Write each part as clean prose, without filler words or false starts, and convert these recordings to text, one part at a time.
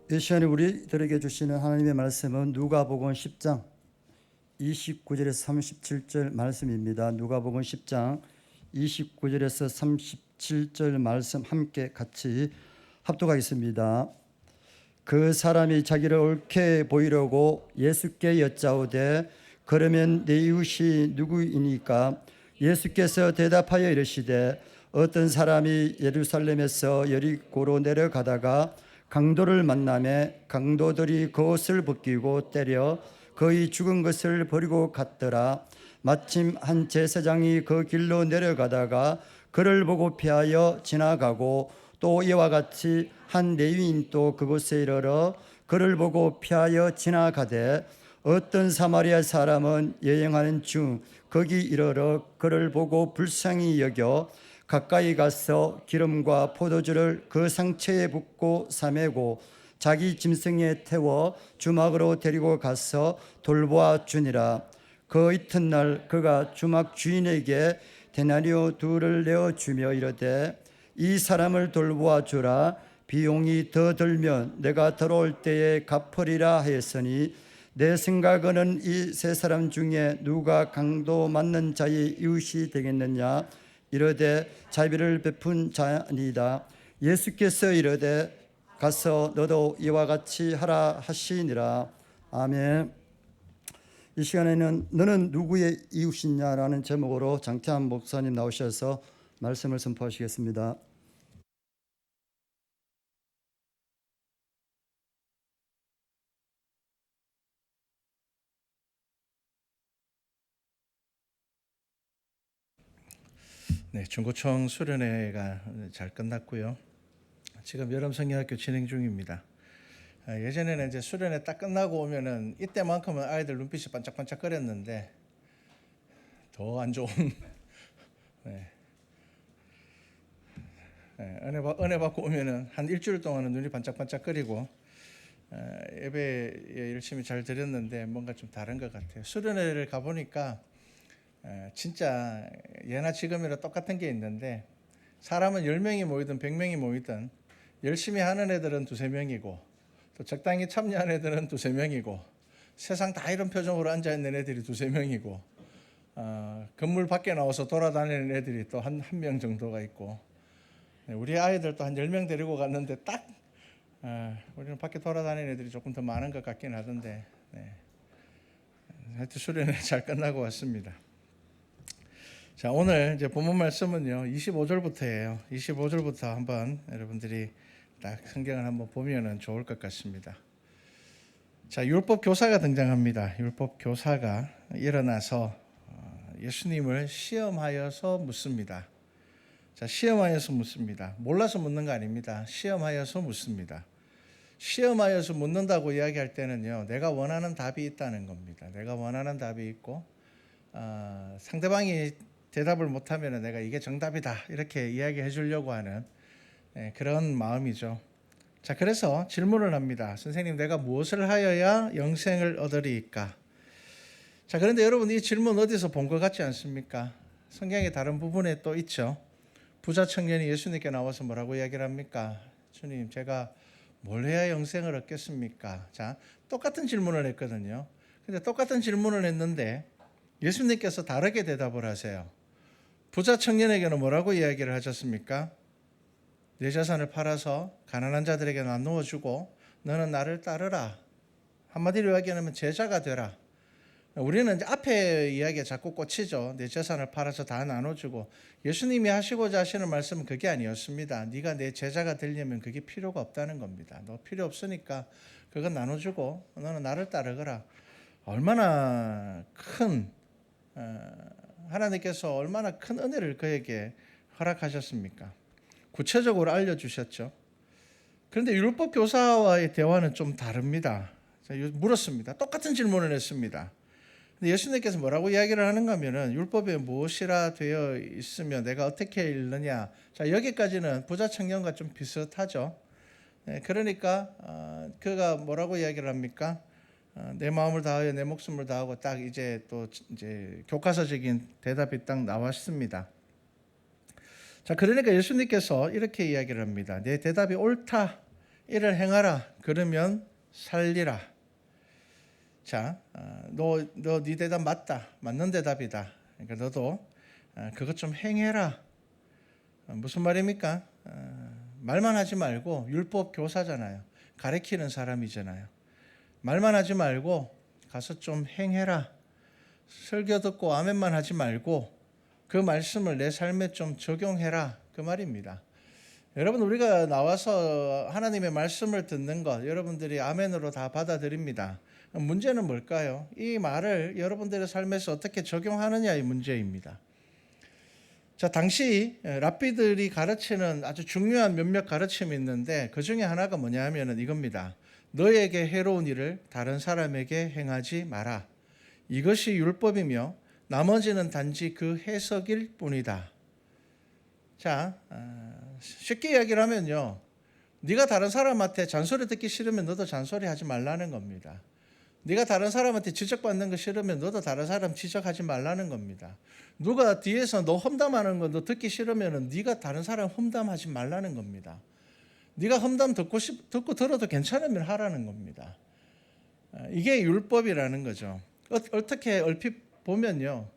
이 시간에 우리들에게 주시는 하나님의 말씀은 누가복음 10장 29절에서 37절 말씀입니다. 누가복음 10장 29절에서 37절 말씀 함께 같이 합독하겠습니다. 그 사람이 자기를 옳게 보이려고 예수께 여짜오되 그러면 내 이웃이 누구이니까? 예수께서 대답하여 이르시되 어떤 사람이 예루살렘에서 여리고로 내려가다가 강도를 만나매 강도들이 그 옷을 벗기고 때려 거의 죽은 것을 버리고 갔더라. 마침 한 제사장이 그 길로 내려가다가 그를 보고 피하여 지나가고 또 이와 같이 한 레위인도 그곳에 이르러 그를 보고 피하여 지나가되 어떤 사마리아 사람은 여행하는 중 거기 이르러 그를 보고 불쌍히 여겨 가까이 가서 기름과 포도주를 그 상처에 붓고 싸매고 자기 짐승에 태워 주막으로 데리고 가서 돌보아 주니라. 그 이튿날 그가 주막 주인에게 데나리오 둘을 내어 주며 이르되 이 사람을 돌보아 주라. 비용이 더 들면 내가 돌아올 때에 갚으리라 하였으니 내 생각에는 이 세 사람 중에 누가 강도 맞는 자의 이웃이 되겠느냐? 이르되 자비를 베푼 자니이다. 예수께서 이르되 가서 너도 이와 같이 하라 하시니라. 아멘. 이 시간에는 너는 누구의 이웃이냐라는 제목으로 장태한 목사님 나오셔서 말씀을 선포하시겠습니다. 네, 중고청 수련회가 잘 끝났고요. 지금 여름 성경학교 진행 중입니다. 예전에는 이제 수련회 딱 끝나고 오면은 이때만큼은 아이들 눈빛이 반짝반짝거렸는데 더 안 좋은 네, 은혜 받고 오면은 한 일주일 동안은 눈이 반짝반짝거리고 예배 열심히 잘 드렸는데 뭔가 좀 다른 것 같아요. 수련회를 가보니까 진짜 예나 지금이나 똑같은 게 있는데 사람은 10명이 모이든 100명이 모이든 열심히 하는 애들은 두세 명이고 또 적당히 참여하는 애들은 두세 명이고 세상 다 이런 표정으로 앉아있는 애들이 두세 명이고 건물 밖에 나와서 돌아다니는 애들이 또 한 명 정도가 있고 우리 아이들도 한 10명 데리고 갔는데 딱 우리는 밖에 돌아다니는 애들이 조금 더 많은 것 같긴 하던데 하여튼 수련회 잘 끝나고 왔습니다. 자, 오늘 이제 본문 말씀은요 25절부터예요. 25절부터 한번 여러분들이 딱 성경을 한번 보면은 좋을 것 같습니다. 자, 율법 교사가 등장합니다. 율법 교사가 일어나서 예수님을 시험하여서 묻습니다. 자, 시험하여서 묻습니다. 몰라서 묻는 거 아닙니다. 시험하여서 묻습니다. 시험하여서 묻는다고 이야기할 때는요 내가 원하는 답이 있다는 겁니다. 내가 원하는 답이 있고 상대방이 대답을 못하면 내가 이게 정답이다 이렇게 이야기해 주려고 하는 그런 마음이죠. 자, 그래서 질문을 합니다. 선생님, 내가 무엇을 하여야 영생을 얻으리이까? 자, 그런데 여러분 이 질문 어디서 본 것 같지 않습니까? 성경의 다른 부분에 또 있죠. 부자 청년이 예수님께 나와서 뭐라고 이야기를 합니까? 주님, 제가 뭘 해야 영생을 얻겠습니까? 자, 똑같은 질문을 했거든요. 근데 똑같은 질문을 했는데 예수님께서 다르게 대답을 하세요. 부자 청년에게는 뭐라고 이야기를 하셨습니까? 내 자산을 팔아서 가난한 자들에게 나누어 주고 너는 나를 따르라. 한마디로 이야기하면 제자가 되라. 우리는 이제 앞에 이야기에 자꾸 꽂히죠. 내 재산을 팔아서 다 나눠주고. 예수님이 하시고자 하시는 말씀은 그게 아니었습니다. 네가 내 제자가 되려면 그게 필요가 없다는 겁니다. 너 필요 없으니까 그건 나눠주고 너는 나를 따르거라. 얼마나 큰 하나님께서 얼마나 큰 은혜를 그에게 허락하셨습니까? 구체적으로 알려주셨죠. 그런데 율법 교사와의 대화는 좀 다릅니다. 물었습니다. 똑같은 질문을 했습니다. 근데 예수님께서 뭐라고 이야기를 하는가 하면은 율법에 무엇이라 되어 있으면 내가 어떻게 읽느냐. 자, 여기까지는 부자 청년과 좀 비슷하죠. 그러니까 그가 뭐라고 이야기를 합니까? 내 마음을 다하여 내 목숨을 다하고 딱 이제 또 이제 교과서적인 대답이 딱 나왔습니다. 자, 그러니까 예수님께서 이렇게 이야기를 합니다. 내 대답이 옳다. 이를 행하라. 그러면 살리라. 자, 너 네 대답 맞다. 맞는 대답이다. 그러니까 너도 그것 좀 행해라. 무슨 말입니까? 말만 하지 말고 율법 교사잖아요. 가르치는 사람이잖아요. 말만 하지 말고 가서 좀 행해라. 설교 듣고 아멘만 하지 말고 그 말씀을 내 삶에 좀 적용해라. 그 말입니다. 여러분, 우리가 나와서 하나님의 말씀을 듣는 것 여러분들이 아멘으로 다 받아들입니다. 문제는 뭘까요? 이 말을 여러분들의 삶에서 어떻게 적용하느냐의 문제입니다. 자, 당시 랍비들이 가르치는 아주 중요한 몇몇 가르침이 있는데 그 중에 하나가 뭐냐 하면 이겁니다. 너에게 해로운 일을 다른 사람에게 행하지 마라. 이것이 율법이며 나머지는 단지 그 해석일 뿐이다. 자, 쉽게 이야기를 하면요. 네가 다른 사람한테 잔소리 듣기 싫으면 너도 잔소리 하지 말라는 겁니다. 네가 다른 사람한테 지적받는 거 싫으면 너도 다른 사람 지적하지 말라는 겁니다. 누가 뒤에서 너 험담하는 거 너 듣기 싫으면 네가 다른 사람 험담하지 말라는 겁니다. 네가 험담 듣고 들어도 괜찮으면 하라는 겁니다. 이게 율법이라는 거죠. 어떻게 얼핏 보면요.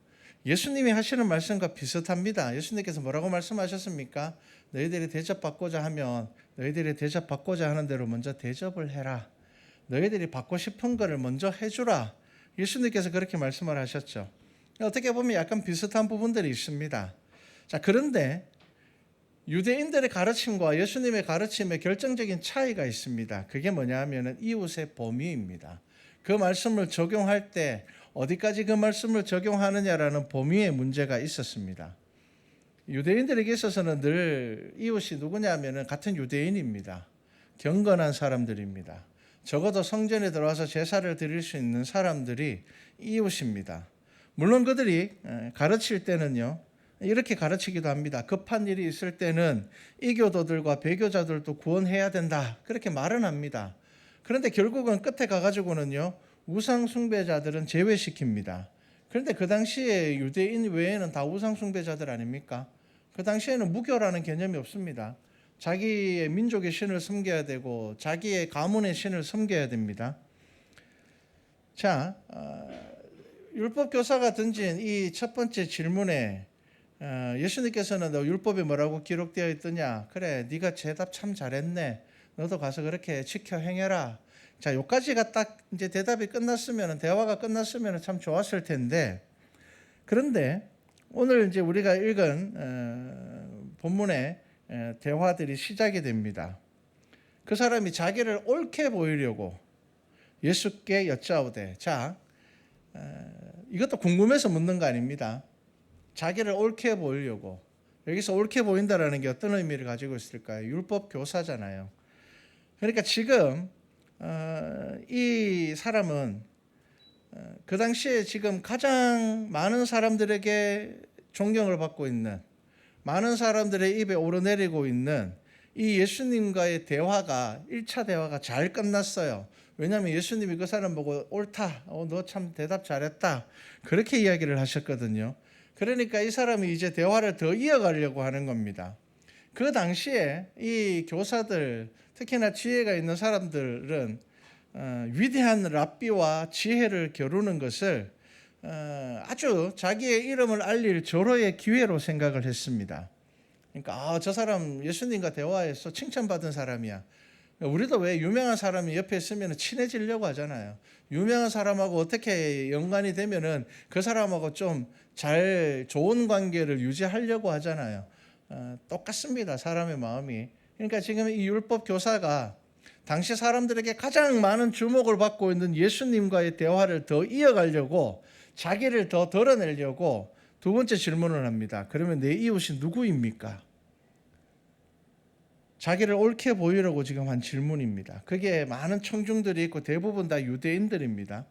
예수님이 하시는 말씀과 비슷합니다. 예수님께서 뭐라고 말씀하셨습니까? 너희들이 대접받고자 하면 너희들이 대접받고자 하는 대로 먼저 대접을 해라. 너희들이 받고 싶은 거를 먼저 해주라. 예수님께서 그렇게 말씀을 하셨죠. 어떻게 보면 약간 비슷한 부분들이 있습니다. 자, 그런데 유대인들의 가르침과 예수님의 가르침에 결정적인 차이가 있습니다. 그게 뭐냐 하면 이웃의 범위입니다. 그 말씀을 적용할 때 어디까지 그 말씀을 적용하느냐라는 범위의 문제가 있었습니다. 유대인들에게 있어서는 늘 이웃이 누구냐 하면 같은 유대인입니다. 경건한 사람들입니다. 적어도 성전에 들어와서 제사를 드릴 수 있는 사람들이 이웃입니다. 물론 그들이 가르칠 때는요, 이렇게 가르치기도 합니다. 급한 일이 있을 때는 이교도들과 배교자들도 구원해야 된다. 그렇게 말은 합니다. 그런데 결국은 끝에 가가지고는요, 우상 숭배자들은 제외시킵니다. 그런데 그 당시에 유대인 외에는 다 우상 숭배자들 아닙니까? 그 당시에는 무교라는 개념이 없습니다. 자기의 민족의 신을 섬겨야 되고 자기의 가문의 신을 섬겨야 됩니다. 자, 율법 교사가 던진 이 첫 번째 질문에 예수님께서는 너 율법에 뭐라고 기록되어 있더냐? 그래, 네가 대답 참 잘했네. 너도 가서 그렇게 지켜 행해라. 자, 여기까지가 딱 이제 대답이 끝났으면, 대화가 끝났으면 참 좋았을 텐데, 그런데 오늘 이제 우리가 읽은 본문의 대화들이 시작이 됩니다. 그 사람이 자기를 옳게 보이려고 예수께 여짜오되, 자, 이것도 궁금해서 묻는 거 아닙니다. 자기를 옳게 보이려고. 여기서 옳게 보인다라는 게 어떤 의미를 가지고 있을까요? 율법 교사잖아요. 그러니까 지금 이 사람은 그 당시에 지금 가장 많은 사람들에게 존경을 받고 있는, 많은 사람들의 입에 오르내리고 있는 이 예수님과의 대화가 1차 대화가 잘 끝났어요. 왜냐하면 예수님이 그 사람 보고 옳다, 너 참 대답 잘했다, 그렇게 이야기를 하셨거든요. 그러니까 이 사람이 이제 대화를 더 이어가려고 하는 겁니다. 그 당시에 이 교사들, 특히나 지혜가 있는 사람들은 위대한 랍비와 지혜를 겨루는 것을 아주 자기의 이름을 알릴 절호의 기회로 생각을 했습니다. 그러니까 저 사람 예수님과 대화해서 칭찬받은 사람이야. 우리도 왜 유명한 사람이 옆에 있으면 친해지려고 하잖아요. 유명한 사람하고 어떻게 연관이 되면은 그 사람하고 좀 잘 좋은 관계를 유지하려고 하잖아요. 똑같습니다. 사람의 마음이. 그러니까 지금 이 율법 교사가 당시 사람들에게 가장 많은 주목을 받고 있는 예수님과의 대화를 더 이어가려고, 자기를 더 드러내려고 두 번째 질문을 합니다. 그러면 내 이웃이 누구입니까? 자기를 옳게 보이려고 지금 한 질문입니다. 그게 많은 청중들이 있고 대부분 다 유대인들입니다.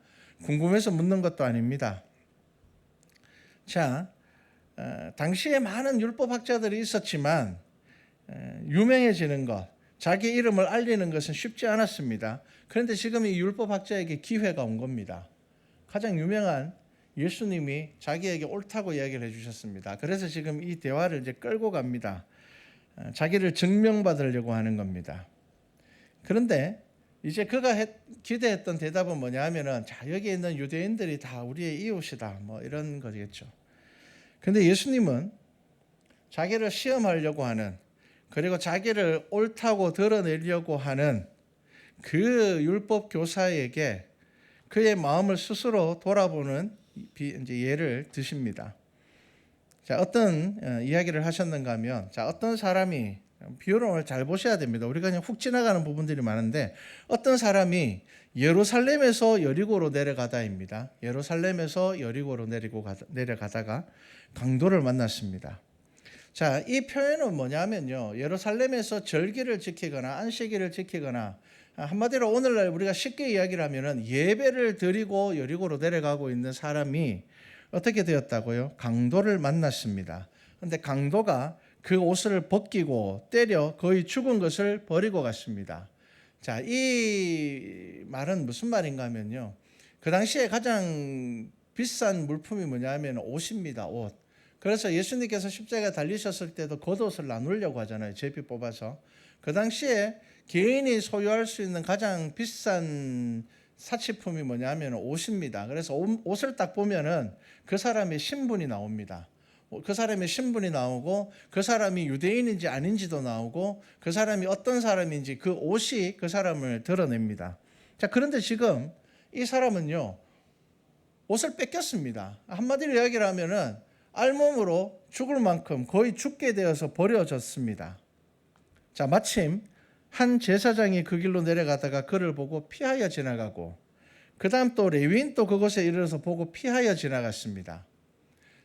궁금해서 묻는 것도 아닙니다. 자, 당시에 많은 율법학자들이 있었지만 유명해지는 것, 자기 이름을 알리는 것은 쉽지 않았습니다. 그런데 지금 이 율법학자에게 기회가 온 겁니다. 가장 유명한 예수님이 자기에게 옳다고 이야기를 해주셨습니다. 그래서 지금 이 대화를 이제 끌고 갑니다. 자기를 증명받으려고 하는 겁니다. 그런데 이제 그가 기대했던 대답은 뭐냐 하면은 자, 여기 있는 유대인들이 다 우리의 이웃이다, 뭐 이런 거겠죠. 근데 예수님은 자기를 시험하려고 하는, 그리고 자기를 옳다고 드러내려고 하는 그 율법 교사에게 그의 마음을 스스로 돌아보는 이제 예를 드십니다. 자, 어떤 이야기를 하셨는가 하면, 자, 어떤 사람이, 비유를 오늘 잘 보셔야 됩니다. 우리가 그냥 훅 지나가는 부분들이 많은데, 어떤 사람이 예루살렘에서 여리고로 내려가다입니다. 예루살렘에서 여리고로 내려가다가 강도를 만났습니다. 자, 이 표현은 뭐냐면요, 예루살렘에서 절기를 지키거나 안식일을 지키거나, 한마디로 오늘날 우리가 쉽게 이야기를 하면은 예배를 드리고 여리고로 내려가고 있는 사람이 어떻게 되었다고요? 강도를 만났습니다. 그런데 강도가 그 옷을 벗기고 때려 거의 죽은 것을 버리고 갔습니다. 자, 이 말은 무슨 말인가 하면요, 그 당시에 가장 비싼 물품이 뭐냐 하면 옷입니다. 옷. 그래서 예수님께서 십자가에 달리셨을 때도 겉옷을 나누려고 하잖아요. 제비 뽑아서. 그 당시에 개인이 소유할 수 있는 가장 비싼 사치품이 뭐냐 하면 옷입니다. 그래서 옷을 딱 보면은 그 사람의 신분이 나옵니다. 그 사람의 신분이 나오고, 그 사람이 유대인인지 아닌지도 나오고, 그 사람이 어떤 사람인지 그 옷이 그 사람을 드러냅니다. 자, 그런데 지금 이 사람은요, 옷을 뺏겼습니다. 한마디로 이야기를 하면은 알몸으로 죽을 만큼 거의 죽게 되어서 버려졌습니다. 자, 마침 한 제사장이 그 길로 내려가다가 그를 보고 피하여 지나가고, 그 다음 또 레위인 또 그곳에 이르러서 보고 피하여 지나갔습니다.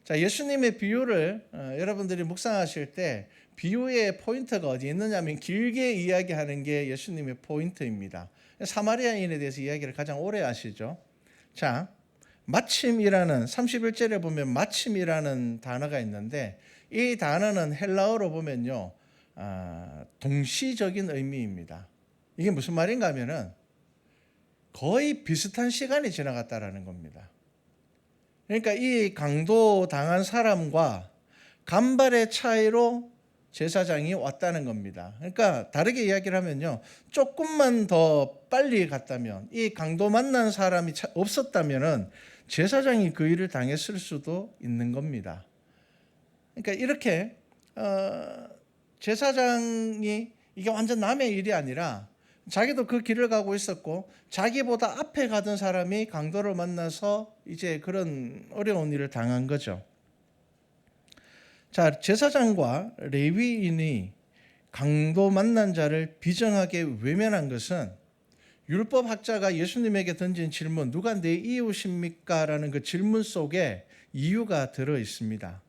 자, 예수님의 비유를 여러분들이 묵상하실 때 비유의 포인트가 어디 있느냐면 길게 이야기하는 게 예수님의 포인트입니다. 사마리아인에 대해서 이야기를 가장 오래 하시죠. 자, 마침이라는 31절에 보면 마침이라는 단어가 있는데, 이 단어는 헬라어로 보면요, 동시적인 의미입니다. 이게 무슨 말인가 하면은 거의 비슷한 시간이 지나갔다라는 겁니다. 그러니까 이 강도 당한 사람과 간발의 차이로 제사장이 왔다는 겁니다. 그러니까 다르게 이야기를 하면요, 조금만 더 빨리 갔다면, 이 강도 만난 사람이 없었다면은 제사장이 그 일을 당했을 수도 있는 겁니다. 그러니까 이렇게 제사장이 이게 완전 남의 일이 아니라 자기도 그 길을 가고 있었고, 자기보다 앞에 가던 사람이 강도를 만나서 이제 그런 어려운 일을 당한 거죠. 자, 제사장과 레위인이 강도 만난 자를 비정하게 외면한 것은 율법학자가 예수님에게 던진 질문, 누가 내 이웃입니까? 라는 그 질문 속에 이유가 들어 있습니다.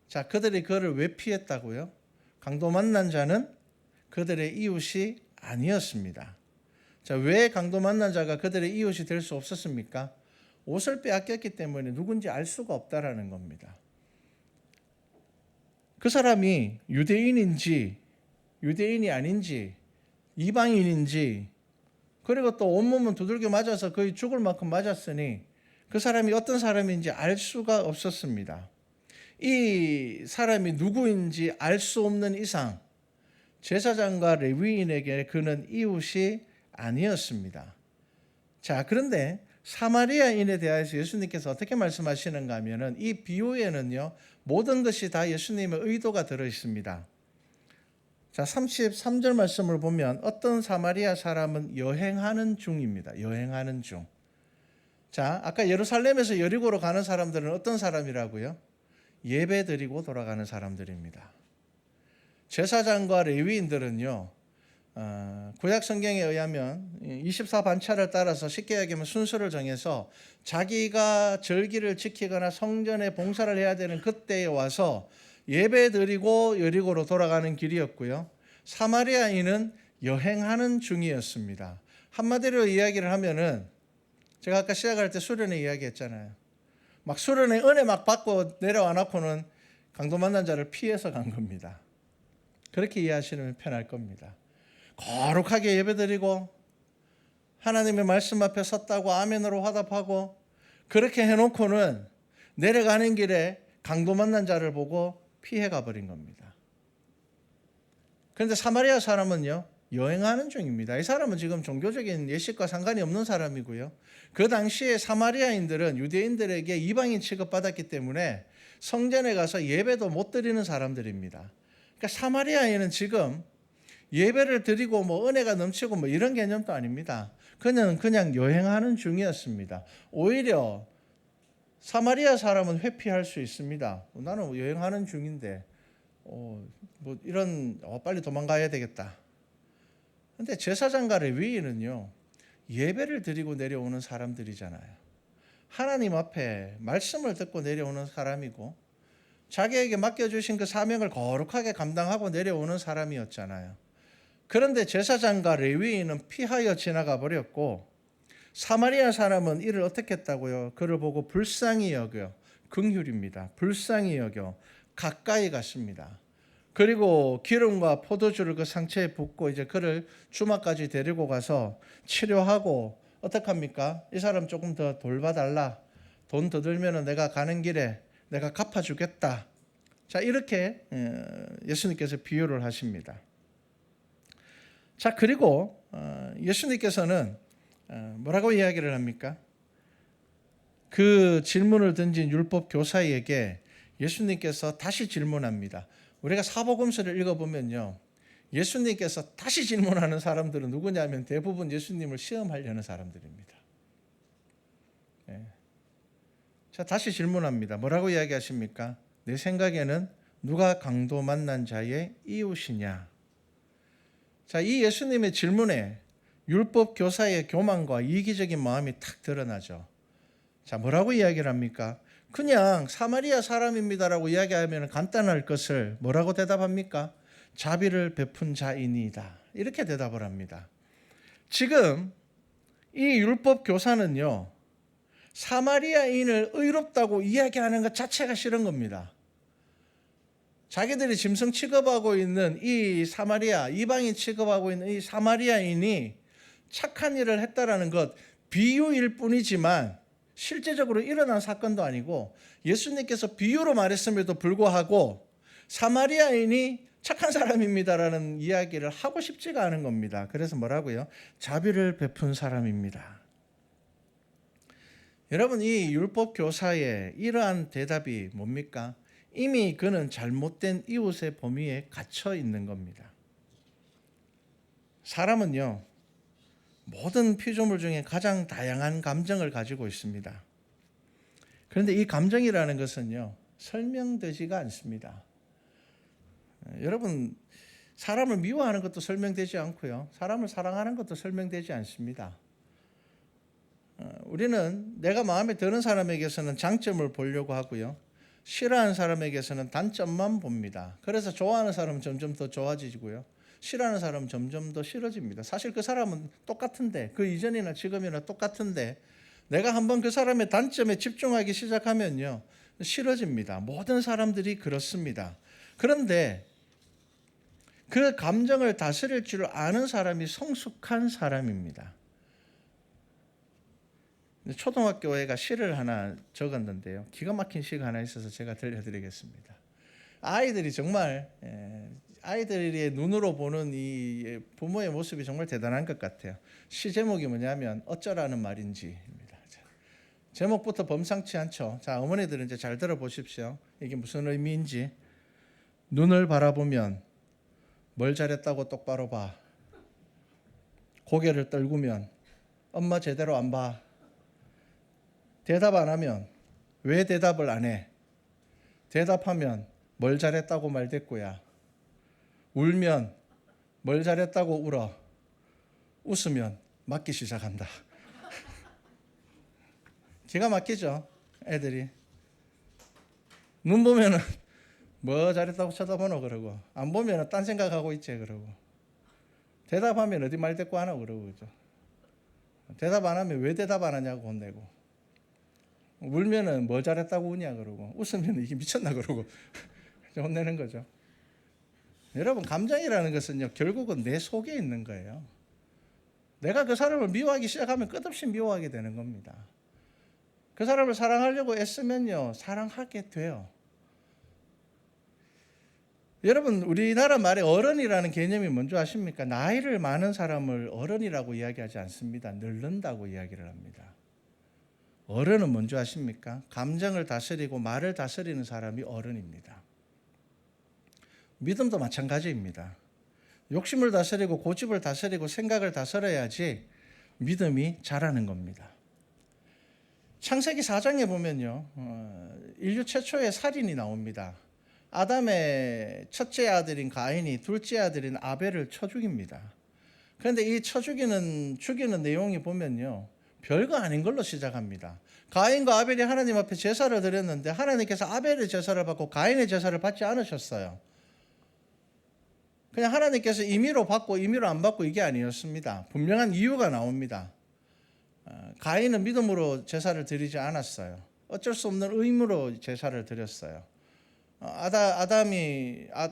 자, 그들이 그를 왜 피했다고요? 강도 만난 자는 그들의 이웃이 아니었습니다. 자, 왜 강도 만난 자가 그들의 이웃이 될 수 없었습니까? 옷을 빼앗겼기 때문에 누군지 알 수가 없다라는 겁니다. 그 사람이 유대인인지 유대인이 아닌지 이방인인지, 그리고 또 온몸은 두들겨 맞아서 거의 죽을 만큼 맞았으니 그 사람이 어떤 사람인지 알 수가 없었습니다. 이 사람이 누구인지 알 수 없는 이상 제사장과 레위인에게 그는 이웃이 아니었습니다. 자, 그런데 사마리아인에 대해서 예수님께서 어떻게 말씀하시는가 하면은 이 비유에는요, 모든 것이 다 예수님의 의도가 들어 있습니다. 자, 33절 말씀을 보면 어떤 사마리아 사람은 여행하는 중입니다. 여행하는 중. 자, 아까 예루살렘에서 여리고로 가는 사람들은 어떤 사람이라고요? 예배 드리고 돌아가는 사람들입니다. 제사장과 레위인들은요, 구약 성경에 의하면 24반차를 따라서 쉽게 얘기하면 순서를 정해서 자기가 절기를 지키거나 성전에 봉사를 해야 되는 그때에 와서 예배 드리고 여리고로 돌아가는 길이었고요. 사마리아인은 여행하는 중이었습니다. 한마디로 이야기를 하면은, 제가 아까 시작할 때 수련회 이야기했잖아요. 막 수련회 은혜 막 받고 내려와 놓고는 강도 만난 자를 피해서 간 겁니다. 그렇게 이해하시면 편할 겁니다. 거룩하게 예배드리고 하나님의 말씀 앞에 섰다고 아멘으로 화답하고 그렇게 해놓고는 내려가는 길에 강도 만난 자를 보고 피해가 버린 겁니다. 그런데 사마리아 사람은요, 여행하는 중입니다. 이 사람은 지금 종교적인 예식과 상관이 없는 사람이고요. 그 당시에 사마리아인들은 유대인들에게 이방인 취급받았기 때문에 성전에 가서 예배도 못 드리는 사람들입니다. 그러니까 사마리아인은 지금 예배를 드리고 뭐 은혜가 넘치고 뭐 이런 개념도 아닙니다. 그냥 여행하는 중이었습니다. 오히려 사마리아 사람은 회피할 수 있습니다. 나는 여행하는 중인데 빨리 도망가야 되겠다. 근데 제사장과 레위인은요, 예배를 드리고 내려오는 사람들이잖아요. 하나님 앞에 말씀을 듣고 내려오는 사람이고 자기에게 맡겨주신 그 사명을 거룩하게 감당하고 내려오는 사람이었잖아요. 그런데 제사장과 레위인은 피하여 지나가 버렸고 사마리아 사람은 이를 어떻게 했다고요? 그를 보고 불쌍히 여겨, 긍휼입니다. 불쌍히 여겨 가까이 갔습니다. 그리고 기름과 포도주를 그 상처에 붓고 이제 그를 주막까지 데리고 가서 치료하고 어떡합니까? 이 사람 조금 더 돌봐달라. 돈 더 들면 내가 가는 길에 내가 갚아주겠다. 자, 이렇게 예수님께서 비유를 하십니다. 자, 그리고 예수님께서는 뭐라고 이야기를 합니까? 그 질문을 던진 율법 교사에게 예수님께서 다시 질문합니다. 우리가 사복음서를 읽어보면요, 예수님께서 다시 질문하는 사람들은 누구냐면 대부분 예수님을 시험하려는 사람들입니다. 네. 자, 다시 질문합니다. 뭐라고 이야기하십니까? 내 생각에는 누가 강도 만난 자의 이웃이냐? 자, 이 예수님의 질문에 율법 교사의 교만과 이기적인 마음이 탁 드러나죠. 자, 뭐라고 이야기를 합니까? 그냥 사마리아 사람입니다라고 이야기하면 간단할 것을 뭐라고 대답합니까? 자비를 베푼 자이니이다. 이렇게 대답을 합니다. 지금 이 율법 교사는요, 사마리아인을 의롭다고 이야기하는 것 자체가 싫은 겁니다. 자기들이 짐승 취급하고 있는 이 사마리아, 이방인 취급하고 있는 이 사마리아인이 착한 일을 했다라는 것, 비유일 뿐이지만 실제적으로 일어난 사건도 아니고 예수님께서 비유로 말했음에도 불구하고 사마리아인이 착한 사람입니다라는 이야기를 하고 싶지가 않은 겁니다. 그래서 뭐라고요? 자비를 베푼 사람입니다. 여러분, 이 율법 교사의 이러한 대답이 뭡니까? 이미 그는 잘못된 이웃의 범위에 갇혀 있는 겁니다. 사람은요, 모든 피조물 중에 가장 다양한 감정을 가지고 있습니다. 그런데 이 감정이라는 것은요, 설명되지가 않습니다. 여러분, 사람을 미워하는 것도 설명되지 않고요, 사람을 사랑하는 것도 설명되지 않습니다. 우리는 내가 마음에 드는 사람에게서는 장점을 보려고 하고요, 싫어하는 사람에게서는 단점만 봅니다. 그래서 좋아하는 사람은 점점 더 좋아지고요, 싫어하는 사람은 점점 더 싫어집니다. 사실 그 사람은 똑같은데, 그 이전이나 지금이나 똑같은데 내가 한번 그 사람의 단점에 집중하기 시작하면요, 싫어집니다. 모든 사람들이 그렇습니다. 그런데 그 감정을 다스릴 줄 아는 사람이 성숙한 사람입니다. 초등학교 애가 시를 하나 적었는데요, 기가 막힌 시가 하나 있어서 제가 들려드리겠습니다. 아이들이 정말 아이들의 눈으로 보는 이 부모의 모습이 정말 대단한 것 같아요. 시 제목이 뭐냐면 어쩌라는 말인지입니다. 제목부터 범상치 않죠. 자, 어머니들은 이제 잘 들어보십시오. 이게 무슨 의미인지. 눈을 바라보면 뭘 잘했다고 똑바로 봐. 고개를 떨구면 엄마 제대로 안 봐. 대답 안 하면 왜 대답을 안 해? 대답하면 뭘 잘했다고 말대꾸야. 울면 뭘 잘했다고 울어. 웃으면 맞기 시작한다. 기가 막히죠, 애들이. 눈 보면은 뭐 잘했다고 쳐다보노 그러고, 안 보면은 딴 생각하고 있지 그러고, 대답하면 어디 말대꾸 안 하고 그러고, 그죠? 대답 안 하면 왜 대답 안 하냐고 혼내고, 울면은 뭐 잘했다고 우냐 그러고, 웃으면 이게 미쳤나 그러고 혼내는 거죠. 여러분, 감정이라는 것은요, 결국은 내 속에 있는 거예요. 내가 그 사람을 미워하기 시작하면 끝없이 미워하게 되는 겁니다. 그 사람을 사랑하려고 애쓰면요, 사랑하게 돼요. 여러분 우리나라 말에 어른이라는 개념이 뭔지 아십니까? 나이를 많은 사람을 어른이라고 이야기하지 않습니다. 늙는다고 이야기를 합니다. 어른은 뭔지 아십니까? 감정을 다스리고 말을 다스리는 사람이 어른입니다. 믿음도 마찬가지입니다. 욕심을 다스리고 고집을 다스리고 생각을 다스려야지 믿음이 자라는 겁니다. 창세기 4장에 보면요, 인류 최초의 살인이 나옵니다. 아담의 첫째 아들인 가인이 둘째 아들인 아벨을 쳐 죽입니다. 그런데 이 죽이는 내용이 보면요, 별거 아닌 걸로 시작합니다. 가인과 아벨이 하나님 앞에 제사를 드렸는데 하나님께서 아벨의 제사를 받고 가인의 제사를 받지 않으셨어요. 그냥 하나님께서 임의로 받고 임의로 안 받고 이게 아니었습니다. 분명한 이유가 나옵니다. 가인은 믿음으로 제사를 드리지 않았어요. 어쩔 수 없는 의무로 제사를 드렸어요.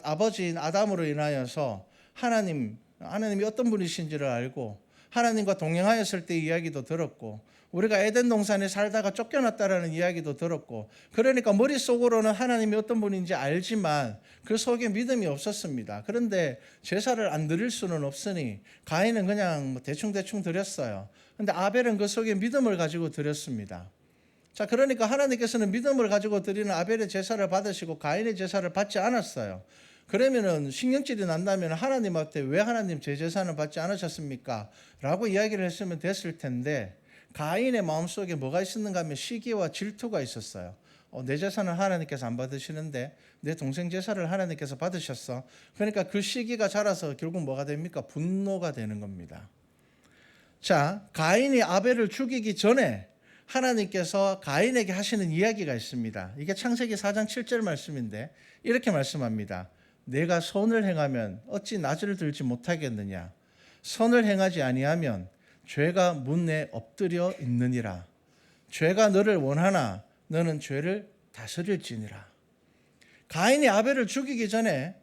아버지인 아담으로 인하여서 하나님이 어떤 분이신지를 알고 하나님과 동행하였을 때 이야기도 들었고 우리가 에덴 동산에 살다가 쫓겨났다라는 이야기도 들었고 그러니까 머릿속으로는 하나님이 어떤 분인지 알지만 그 속에 믿음이 없었습니다. 그런데 제사를 안 드릴 수는 없으니 가인은 그냥 대충 드렸어요. 그런데 아벨은 그 속에 믿음을 가지고 드렸습니다. 자, 그러니까 하나님께서는 믿음을 가지고 드리는 아벨의 제사를 받으시고 가인의 제사를 받지 않았어요. 그러면은 신경질이 난다면 하나님 앞에 왜 하나님 제 제사는 받지 않으셨습니까? 라고 이야기를 했으면 됐을 텐데 가인의 마음속에 뭐가 있었는가 하면 시기와 질투가 있었어요. 내 제사는 하나님께서 안 받으시는데 내 동생 제사를 하나님께서 받으셨어. 그러니까 그 시기가 자라서 결국 뭐가 됩니까? 분노가 되는 겁니다. 자, 가인이 아벨을 죽이기 전에 하나님께서 가인에게 하시는 이야기가 있습니다. 이게 창세기 4장 7절 말씀인데 이렇게 말씀합니다. 내가 선을 행하면 어찌 낯을 들지 못하겠느냐. 선을 행하지 아니하면 죄가 문에 엎드려 있느니라. 죄가 너를 원하나 너는 죄를 다스릴지니라. 가인이 아벨을 죽이기 전에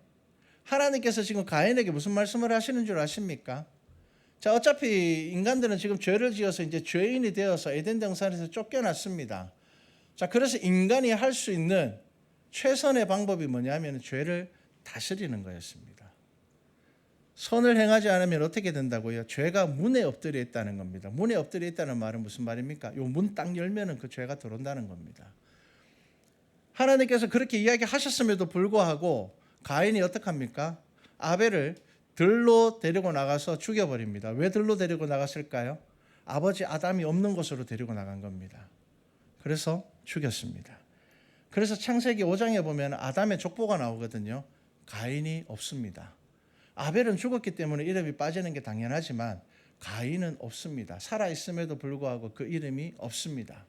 하나님께서 지금 가인에게 무슨 말씀을 하시는 줄 아십니까? 자, 어차피 인간들은 지금 죄를 지어서 이제 죄인이 되어서 에덴 동산에서 쫓겨났습니다. 자, 그래서 인간이 할 수 있는 최선의 방법이 뭐냐면 죄를 다스리는 거였습니다. 선을 행하지 않으면 어떻게 된다고요? 죄가 문에 엎드려 있다는 겁니다. 문에 엎드려 있다는 말은 무슨 말입니까? 요 문 딱 열면은 그 죄가 들어온다는 겁니다. 하나님께서 그렇게 이야기하셨음에도 불구하고 가인이 어떡합니까? 아벨을 들로 데리고 나가서 죽여버립니다. 왜 들로 데리고 나갔을까요? 아버지 아담이 없는 곳으로 데리고 나간 겁니다. 그래서 죽였습니다. 그래서 창세기 5장에 보면 아담의 족보가 나오거든요. 가인이 없습니다. 아벨은 죽었기 때문에 이름이 빠지는 게 당연하지만 가인은 없습니다. 살아있음에도 불구하고 그 이름이 없습니다.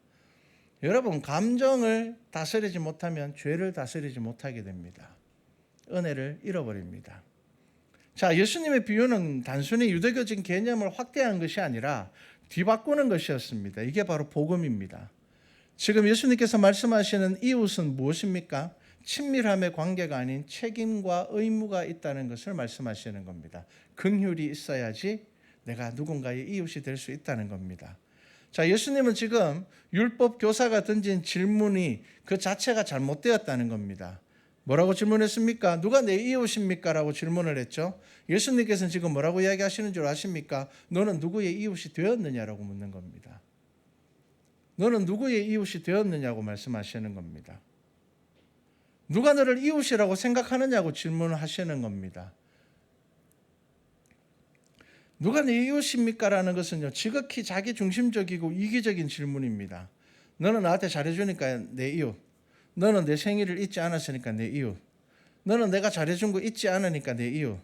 여러분, 감정을 다스리지 못하면 죄를 다스리지 못하게 됩니다. 은혜를 잃어버립니다. 자, 예수님의 비유는 단순히 유대교적인 개념을 확대한 것이 아니라 뒤바꾸는 것이었습니다. 이게 바로 복음입니다. 지금 예수님께서 말씀하시는 이웃은 무엇입니까? 친밀함의 관계가 아닌 책임과 의무가 있다는 것을 말씀하시는 겁니다. 긍휼이 있어야지 내가 누군가의 이웃이 될 수 있다는 겁니다. 자, 예수님은 지금 율법 교사가 던진 질문이 그 자체가 잘못되었다는 겁니다. 뭐라고 질문했습니까? 누가 내 이웃입니까? 라고 질문을 했죠. 예수님께서는 지금 뭐라고 이야기하시는 줄 아십니까? 너는 누구의 이웃이 되었느냐라고 묻는 겁니다. 너는 누구의 이웃이 되었느냐고 말씀하시는 겁니다. 누가 너를 이웃이라고 생각하느냐고 질문을 하시는 겁니다. 누가 내 이웃입니까? 라는 것은요, 지극히 자기중심적이고 이기적인 질문입니다. 너는 나한테 잘해주니까 내 이웃. 너는 내 생일을 잊지 않았으니까 내 이웃. 너는 내가 잘해준 거 잊지 않으니까 내 이웃.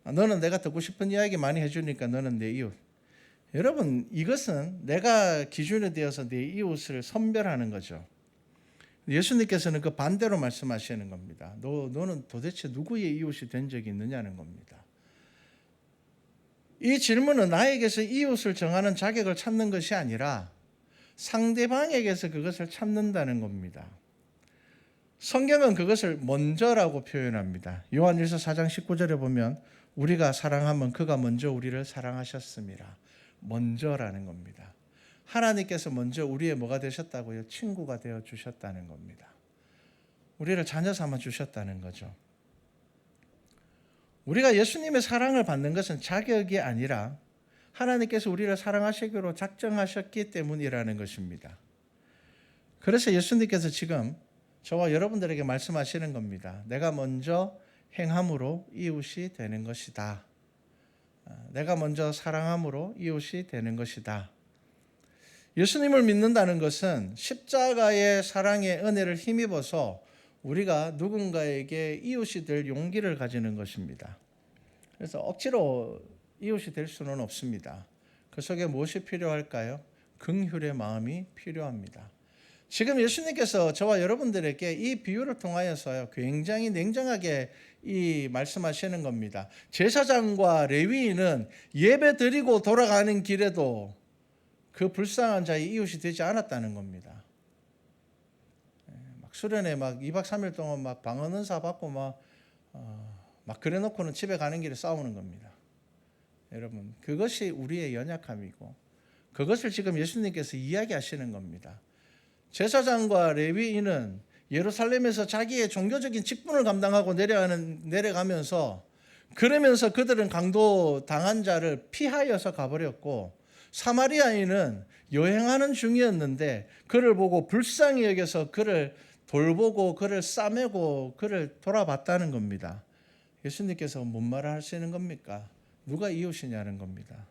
너는 내가 듣고 싶은 이야기 많이 해주니까 너는 내 이웃. 여러분, 이것은 내가 기준이 되어서 내 이웃을 선별하는 거죠. 예수님께서는 그 반대로 말씀하시는 겁니다. 너는 도대체 누구의 이웃이 된 적이 있느냐는 겁니다. 이 질문은 나에게서 이웃을 정하는 자격을 찾는 것이 아니라 상대방에게서 그것을 찾는다는 겁니다. 성경은 그것을 먼저라고 표현합니다. 요한일서 4장 19절에 보면 우리가 사랑하면 그가 먼저 우리를 사랑하셨습니다. 먼저라는 겁니다. 하나님께서 먼저 우리의 뭐가 되셨다고요? 친구가 되어 주셨다는 겁니다. 우리를 자녀 삼아 주셨다는 거죠. 우리가 예수님의 사랑을 받는 것은 자격이 아니라 하나님께서 우리를 사랑하시기로 작정하셨기 때문이라는 것입니다. 그래서 예수님께서 지금 저와 여러분들에게 말씀하시는 겁니다. 내가 먼저 행함으로 이웃이 되는 것이다. 내가 먼저 사랑함으로 이웃이 되는 것이다. 예수님을 믿는다는 것은 십자가의 사랑의 은혜를 힘입어서 우리가 누군가에게 이웃이 될 용기를 가지는 것입니다. 그래서 억지로 이웃이 될 수는 없습니다. 그 속에 무엇이 필요할까요? 긍휼의 마음이 필요합니다. 지금 예수님께서 저와 여러분들에게 이 비유를 통하여서요, 굉장히 냉정하게 이 말씀하시는 겁니다. 제사장과 레위인은 예배 드리고 돌아가는 길에도 그 불쌍한 자의 이웃이 되지 않았다는 겁니다. 막 수련회 막 2박 3일 동안 막 방언 은사 받고 막 그래 놓고는 집에 가는 길에 싸우는 겁니다. 여러분, 그것이 우리의 연약함이고 그것을 지금 예수님께서 이야기하시는 겁니다. 제사장과 레위인은 예루살렘에서 자기의 종교적인 직분을 감당하고 내려가면서 그러면서 그들은 강도 당한 자를 피하여서 가버렸고, 사마리아인은 여행하는 중이었는데 그를 보고 불쌍히 여겨서 그를 돌보고 그를 싸매고 그를 돌아봤다는 겁니다. 예수님께서 뭔 말을 하시는 겁니까? 누가 이웃이냐는 겁니다.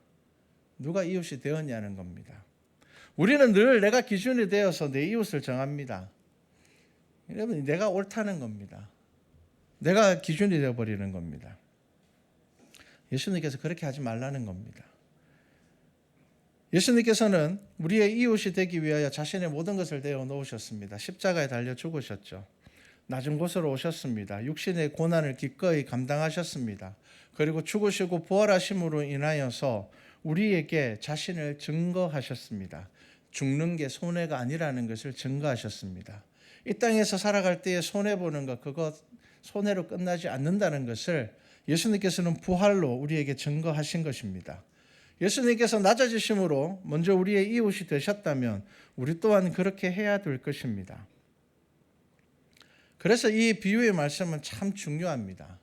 누가 이웃이 되었냐는 겁니다. 우리는 늘 내가 기준이 되어서 내 이웃을 정합니다. 여러분, 내가 옳다는 겁니다. 내가 기준이 되어버리는 겁니다. 예수님께서 그렇게 하지 말라는 겁니다. 예수님께서는 우리의 이웃이 되기 위하여 자신의 모든 것을 내어 놓으셨습니다. 십자가에 달려 죽으셨죠. 낮은 곳으로 오셨습니다. 육신의 고난을 기꺼이 감당하셨습니다. 그리고 죽으시고 부활하심으로 인하여서 우리에게 자신을 증거하셨습니다. 죽는 게 손해가 아니라는 것을 증거하셨습니다. 이 땅에서 살아갈 때에 손해보는 것, 그것 손해로 끝나지 않는다는 것을 예수님께서는 부활로 우리에게 증거하신 것입니다. 예수님께서 낮아지심으로 먼저 우리의 이웃이 되셨다면 우리 또한 그렇게 해야 될 것입니다. 그래서 이 비유의 말씀은 참 중요합니다.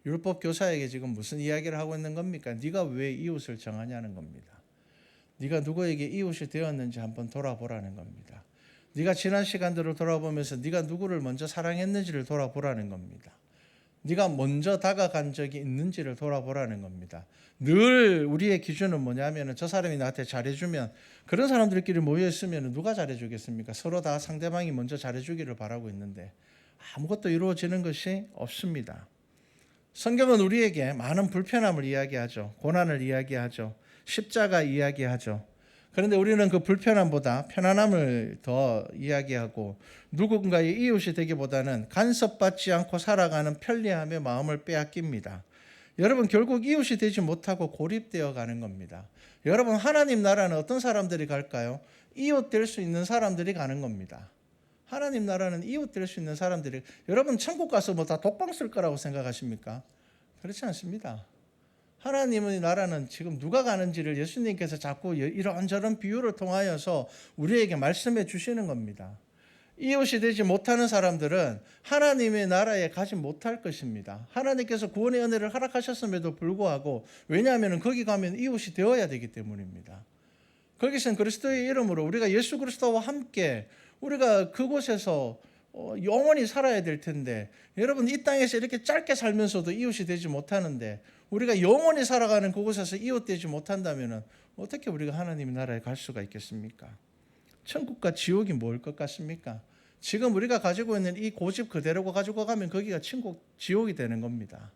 율법 교사에게 지금 무슨 이야기를 하고 있는 겁니까? 네가 왜 이웃을 정하냐는 겁니다. 네가 누구에게 이웃이 되었는지 한번 돌아보라는 겁니다. 네가 지난 시간들을 돌아보면서 네가 누구를 먼저 사랑했는지를 돌아보라는 겁니다. 네가 먼저 다가간 적이 있는지를 돌아보라는 겁니다. 늘 우리의 기준은 뭐냐면 저 사람이 나한테 잘해주면, 그런 사람들끼리 모여있으면 누가 잘해주겠습니까? 서로 다 상대방이 먼저 잘해주기를 바라고 있는데 아무것도 이루어지는 것이 없습니다. 성경은 우리에게 많은 불편함을 이야기하죠. 고난을 이야기하죠. 십자가 이야기하죠. 그런데 우리는 그 불편함보다 편안함을 더 이야기하고 누군가의 이웃이 되기보다는 간섭받지 않고 살아가는 편리함의 마음을 빼앗깁니다. 여러분, 결국 이웃이 되지 못하고 고립되어 가는 겁니다. 여러분, 하나님 나라는 어떤 사람들이 갈까요? 이웃 될 수 있는 사람들이 가는 겁니다. 하나님 나라는 이웃 될 수 있는 사람들이, 여러분 천국 가서 뭐 다 독방 쓸 거라고 생각하십니까? 그렇지 않습니다. 하나님의 나라는 지금 누가 가는지를 예수님께서 자꾸 이런저런 비유를 통하여서 우리에게 말씀해 주시는 겁니다. 이웃이 되지 못하는 사람들은 하나님의 나라에 가지 못할 것입니다. 하나님께서 구원의 은혜를 허락하셨음에도 불구하고, 왜냐하면 거기 가면 이웃이 되어야 되기 때문입니다. 거기서는 그리스도의 이름으로 우리가 예수 그리스도와 함께 우리가 그곳에서 영원히 살아야 될 텐데, 여러분 이 땅에서 이렇게 짧게 살면서도 이웃이 되지 못하는데 우리가 영원히 살아가는 그곳에서 이웃 되지 못한다면 어떻게 우리가 하나님의 나라에 갈 수가 있겠습니까? 천국과 지옥이 뭘 것 같습니까? 지금 우리가 가지고 있는 이 고집 그대로 가지고 가면 거기가 천국, 지옥이 되는 겁니다.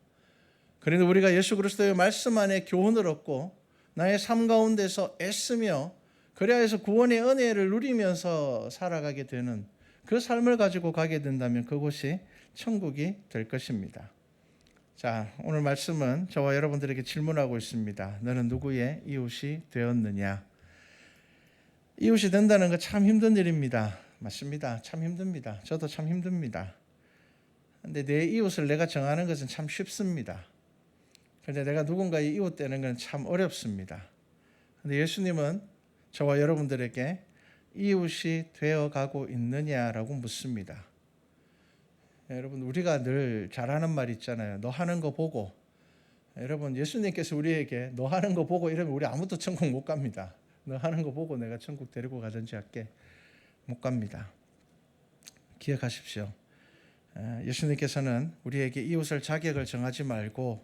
그런데 우리가 예수 그리스도의 말씀 안에 교훈을 얻고 나의 삶 가운데서 애쓰며 그래야 해서 구원의 은혜를 누리면서 살아가게 되는 그 삶을 가지고 가게 된다면 그곳이 천국이 될 것입니다. 자, 오늘 말씀은 저와 여러분들에게 질문하고 있습니다. 너는 누구의 이웃이 되었느냐? 이웃이 된다는 거 참 힘든 일입니다. 맞습니다. 참 힘듭니다. 저도 참 힘듭니다. 근데 내 이웃을 내가 정하는 것은 참 쉽습니다. 그런데 내가 누군가의 이웃 되는 건 참 어렵습니다. 근데 예수님은 저와 여러분들에게 이웃이 되어가고 있느냐라고 묻습니다. 여러분, 우리가 늘 잘하는 말 있잖아요. 너 하는 거 보고 여러분, 예수님께서 우리에게 너 하는 거 보고 이러면 우리 아무도 천국 못 갑니다. 너 하는 거 보고 내가 천국 데리고 가든지 할게 못 갑니다. 기억하십시오. 예수님께서는 우리에게 이웃을 자격을 정하지 말고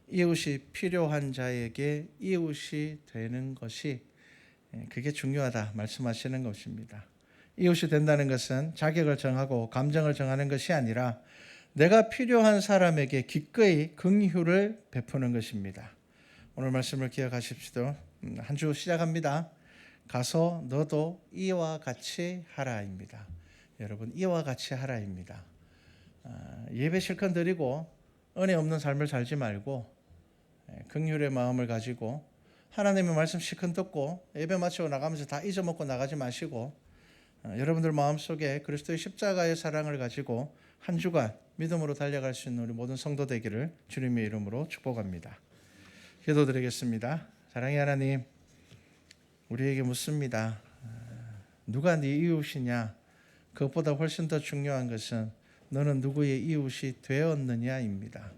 이웃이 필요한 자에게 이웃이 되는 것이 그게 중요하다 말씀하시는 것입니다. 이웃이 된다는 것은 자격을 정하고 감정을 정하는 것이 아니라 내가 필요한 사람에게 기꺼이 긍휼을 베푸는 것입니다. 오늘 말씀을 기억하십시오. 한 주 시작합니다. 가서 너도 이와 같이 하라입니다. 여러분, 이와 같이 하라입니다. 예배 실컷 드리고 은혜 없는 삶을 살지 말고 긍휼의 마음을 가지고 하나님의 말씀 실컷 듣고 예배 마치고 나가면서 다 잊어먹고 나가지 마시고 여러분들 마음속에 그리스도의 십자가의 사랑을 가지고 한 주간 믿음으로 달려갈 수 있는 우리 모든 성도 되기를 주님의 이름으로 축복합니다. 기도드리겠습니다. 사랑의 하나님, 우리에게 묻습니다. 누가 네 이웃이냐? 그것보다 훨씬 더 중요한 것은 너는 누구의 이웃이 되었느냐입니다.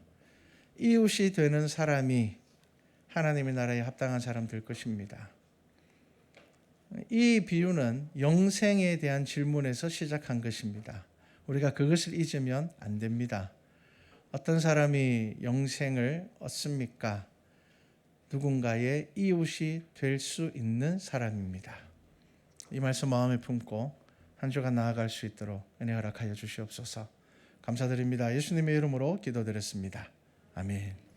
이웃이 되는 사람이 하나님의 나라에 합당한 사람 될 것입니다. 이 비유는 영생에 대한 질문에서 시작한 것입니다. 우리가 그것을 잊으면 안 됩니다. 어떤 사람이 영생을 얻습니까? 누군가의 이웃이 될 수 있는 사람입니다. 이 말씀 마음에 품고 한 주간 나아갈 수 있도록 은혜 허락하여 주시옵소서. 감사드립니다. 예수님의 이름으로 기도드렸습니다. 아멘.